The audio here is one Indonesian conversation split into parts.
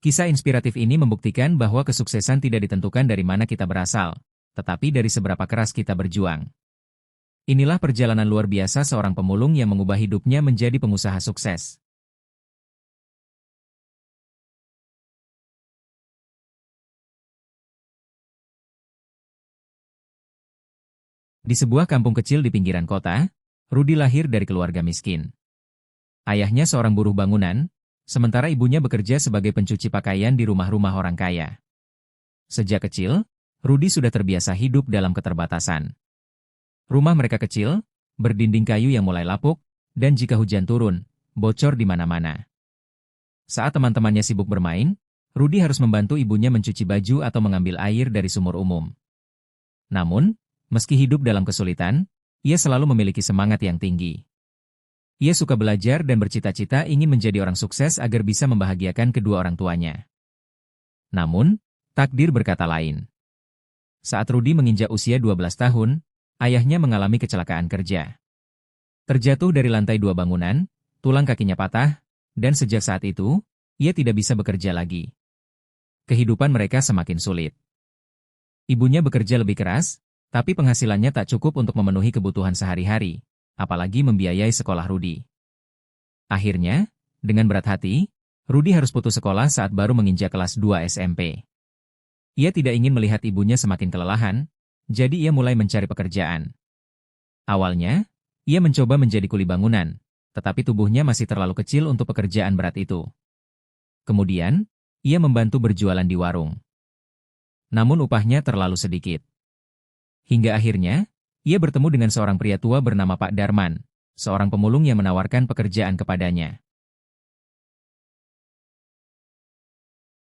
Kisah inspiratif ini membuktikan bahwa kesuksesan tidak ditentukan dari mana kita berasal, tetapi dari seberapa keras kita berjuang. Inilah perjalanan luar biasa seorang pemulung yang mengubah hidupnya menjadi pengusaha sukses. Di sebuah kampung kecil di pinggiran kota, Rudi lahir dari keluarga miskin. Ayahnya seorang buruh bangunan, sementara ibunya bekerja sebagai pencuci pakaian di rumah-rumah orang kaya. Sejak kecil, Rudi sudah terbiasa hidup dalam keterbatasan. Rumah mereka kecil, berdinding kayu yang mulai lapuk, dan jika hujan turun, bocor di mana-mana. Saat teman-temannya sibuk bermain, Rudi harus membantu ibunya mencuci baju atau mengambil air dari sumur umum. Namun, meski hidup dalam kesulitan, ia selalu memiliki semangat yang tinggi. Ia suka belajar dan bercita-cita ingin menjadi orang sukses agar bisa membahagiakan kedua orang tuanya. Namun, takdir berkata lain. Saat Rudi menginjak usia 12 tahun, ayahnya mengalami kecelakaan kerja. Terjatuh dari lantai 2 bangunan, tulang kakinya patah, dan sejak saat itu, ia tidak bisa bekerja lagi. Kehidupan mereka semakin sulit. Ibunya bekerja lebih keras, tapi penghasilannya tak cukup untuk memenuhi kebutuhan sehari-hari, apalagi membiayai sekolah Rudi. Akhirnya, dengan berat hati, Rudi harus putus sekolah saat baru menginjak kelas 2 SMP. Ia tidak ingin melihat ibunya semakin kelelahan, jadi ia mulai mencari pekerjaan. Awalnya, ia mencoba menjadi kuli bangunan, tetapi tubuhnya masih terlalu kecil untuk pekerjaan berat itu. Kemudian, ia membantu berjualan di warung. Namun upahnya terlalu sedikit. Hingga akhirnya, ia bertemu dengan seorang pria tua bernama Pak Darman, seorang pemulung yang menawarkan pekerjaan kepadanya.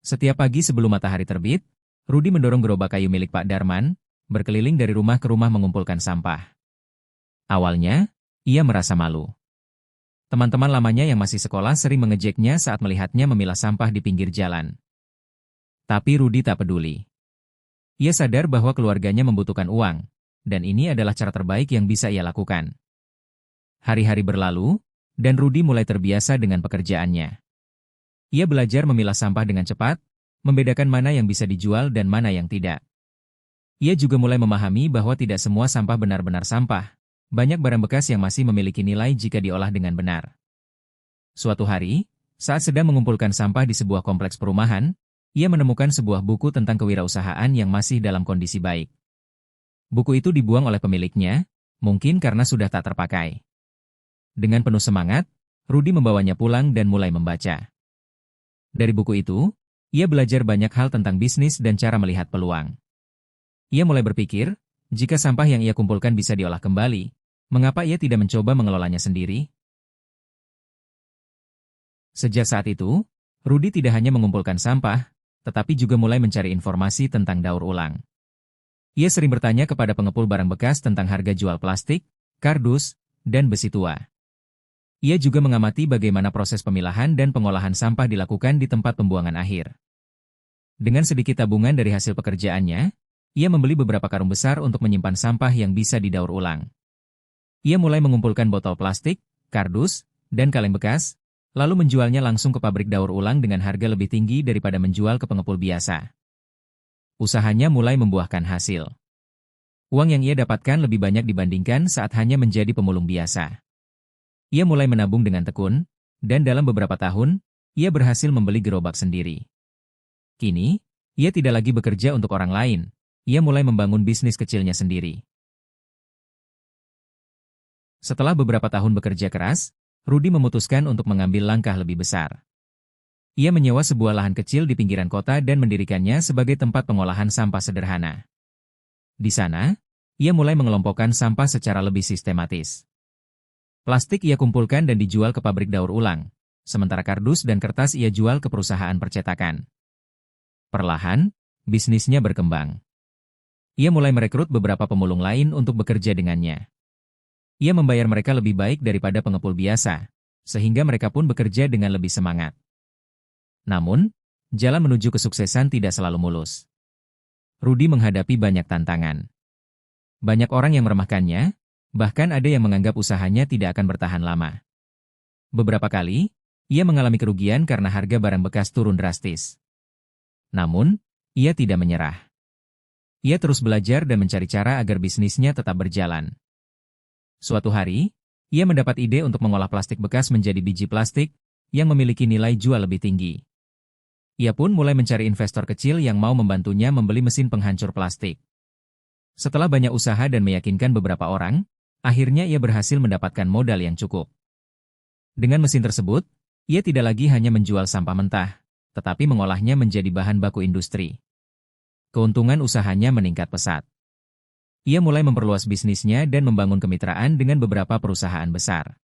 Setiap pagi sebelum matahari terbit, Rudi mendorong gerobak kayu milik Pak Darman, berkeliling dari rumah ke rumah mengumpulkan sampah. Awalnya, ia merasa malu. Teman-teman lamanya yang masih sekolah sering mengejeknya saat melihatnya memilah sampah di pinggir jalan. Tapi Rudi tak peduli. Ia sadar bahwa keluarganya membutuhkan uang, dan ini adalah cara terbaik yang bisa ia lakukan. Hari-hari berlalu, dan Rudi mulai terbiasa dengan pekerjaannya. Ia belajar memilah sampah dengan cepat, membedakan mana yang bisa dijual dan mana yang tidak. Ia juga mulai memahami bahwa tidak semua sampah benar-benar sampah. Banyak barang bekas yang masih memiliki nilai jika diolah dengan benar. Suatu hari, saat sedang mengumpulkan sampah di sebuah kompleks perumahan, ia menemukan sebuah buku tentang kewirausahaan yang masih dalam kondisi baik. Buku itu dibuang oleh pemiliknya, mungkin karena sudah tak terpakai. Dengan penuh semangat, Rudi membawanya pulang dan mulai membaca. Dari buku itu, ia belajar banyak hal tentang bisnis dan cara melihat peluang. Ia mulai berpikir, jika sampah yang ia kumpulkan bisa diolah kembali, mengapa ia tidak mencoba mengelolanya sendiri? Sejak saat itu, Rudi tidak hanya mengumpulkan sampah, tetapi juga mulai mencari informasi tentang daur ulang. Ia sering bertanya kepada pengepul barang bekas tentang harga jual plastik, kardus, dan besi tua. Ia juga mengamati bagaimana proses pemilahan dan pengolahan sampah dilakukan di tempat pembuangan akhir. Dengan sedikit tabungan dari hasil pekerjaannya, ia membeli beberapa karung besar untuk menyimpan sampah yang bisa didaur ulang. Ia mulai mengumpulkan botol plastik, kardus, dan kaleng bekas, lalu menjualnya langsung ke pabrik daur ulang dengan harga lebih tinggi daripada menjual ke pengepul biasa. Usahanya mulai membuahkan hasil. Uang yang ia dapatkan lebih banyak dibandingkan saat hanya menjadi pemulung biasa. Ia mulai menabung dengan tekun, dan dalam beberapa tahun, ia berhasil membeli gerobak sendiri. Kini, ia tidak lagi bekerja untuk orang lain, ia mulai membangun bisnis kecilnya sendiri. Setelah beberapa tahun bekerja keras, Rudi memutuskan untuk mengambil langkah lebih besar. Ia menyewa sebuah lahan kecil di pinggiran kota dan mendirikannya sebagai tempat pengolahan sampah sederhana. Di sana, ia mulai mengelompokkan sampah secara lebih sistematis. Plastik ia kumpulkan dan dijual ke pabrik daur ulang, sementara kardus dan kertas ia jual ke perusahaan percetakan. Perlahan, bisnisnya berkembang. Ia mulai merekrut beberapa pemulung lain untuk bekerja dengannya. Ia membayar mereka lebih baik daripada pengepul biasa, sehingga mereka pun bekerja dengan lebih semangat. Namun, jalan menuju kesuksesan tidak selalu mulus. Rudi menghadapi banyak tantangan. Banyak orang yang meremehkannya, bahkan ada yang menganggap usahanya tidak akan bertahan lama. Beberapa kali, ia mengalami kerugian karena harga barang bekas turun drastis. Namun, ia tidak menyerah. Ia terus belajar dan mencari cara agar bisnisnya tetap berjalan. Suatu hari, ia mendapat ide untuk mengolah plastik bekas menjadi biji plastik yang memiliki nilai jual lebih tinggi. Ia pun mulai mencari investor kecil yang mau membantunya membeli mesin penghancur plastik. Setelah banyak usaha dan meyakinkan beberapa orang, akhirnya ia berhasil mendapatkan modal yang cukup. Dengan mesin tersebut, ia tidak lagi hanya menjual sampah mentah, tetapi mengolahnya menjadi bahan baku industri. Keuntungan usahanya meningkat pesat. Ia mulai memperluas bisnisnya dan membangun kemitraan dengan beberapa perusahaan besar.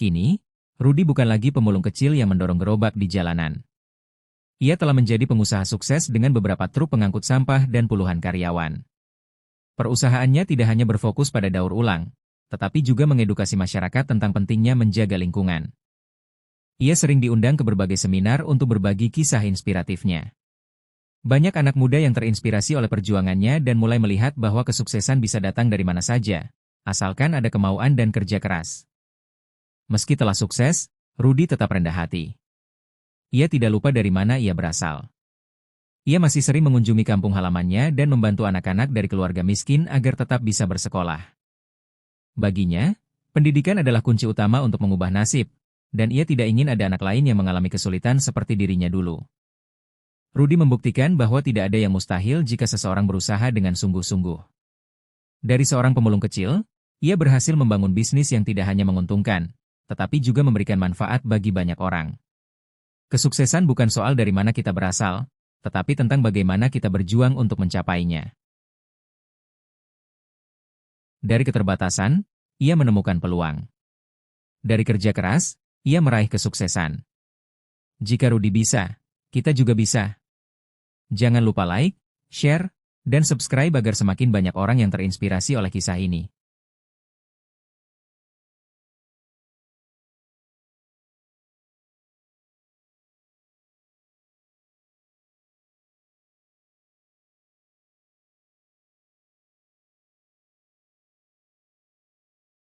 Kini, Rudy bukan lagi pemulung kecil yang mendorong gerobak di jalanan. Ia telah menjadi pengusaha sukses dengan beberapa truk pengangkut sampah dan puluhan karyawan. Perusahaannya tidak hanya berfokus pada daur ulang, tetapi juga mengedukasi masyarakat tentang pentingnya menjaga lingkungan. Ia sering diundang ke berbagai seminar untuk berbagi kisah inspiratifnya. Banyak anak muda yang terinspirasi oleh perjuangannya dan mulai melihat bahwa kesuksesan bisa datang dari mana saja, asalkan ada kemauan dan kerja keras. Meski telah sukses, Rudy tetap rendah hati. Ia tidak lupa dari mana ia berasal. Ia masih sering mengunjungi kampung halamannya dan membantu anak-anak dari keluarga miskin agar tetap bisa bersekolah. Baginya, pendidikan adalah kunci utama untuk mengubah nasib, dan ia tidak ingin ada anak lain yang mengalami kesulitan seperti dirinya dulu. Rudy membuktikan bahwa tidak ada yang mustahil jika seseorang berusaha dengan sungguh-sungguh. Dari seorang pemulung kecil, ia berhasil membangun bisnis yang tidak hanya menguntungkan, tetapi juga memberikan manfaat bagi banyak orang. Kesuksesan bukan soal dari mana kita berasal, tetapi tentang bagaimana kita berjuang untuk mencapainya. Dari keterbatasan, ia menemukan peluang. Dari kerja keras, ia meraih kesuksesan. Jika Rudy bisa, kita juga bisa. Jangan lupa like, share, dan subscribe agar semakin banyak orang yang terinspirasi oleh kisah ini.